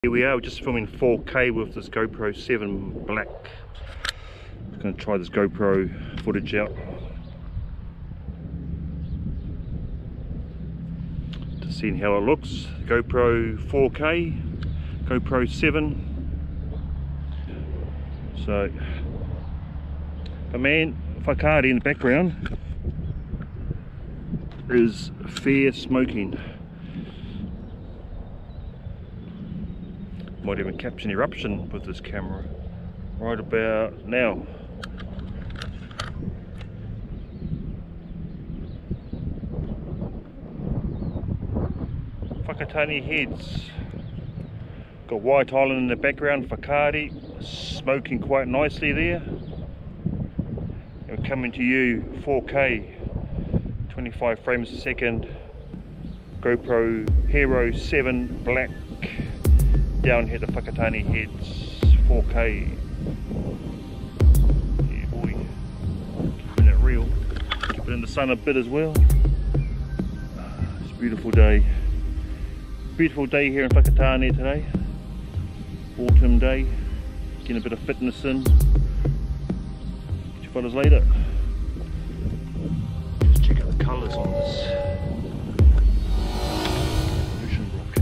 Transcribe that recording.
Here we are, we're just filming 4K with this GoPro 7 Black. I'm going to try this GoPro footage out to see how it looks. GoPro 4K, GoPro 7. So, but man, Whakatāne in the background is fair smoking. Might even capture an eruption with this camera right about now. Whakatāne heads. Got White Island in the background, Whakatāne smoking quite nicely there. And coming to you 4K, 25 frames a second, GoPro Hero 7 Black. Down here the Whakatāne heads, 4K. Yeah boy, keeping it real, keep it in the sun a bit as well. It's a beautiful day here in Whakatāne today. Autumn day, getting a bit of fitness in. Catch you fellas later. Just check out the colours on this ocean rock.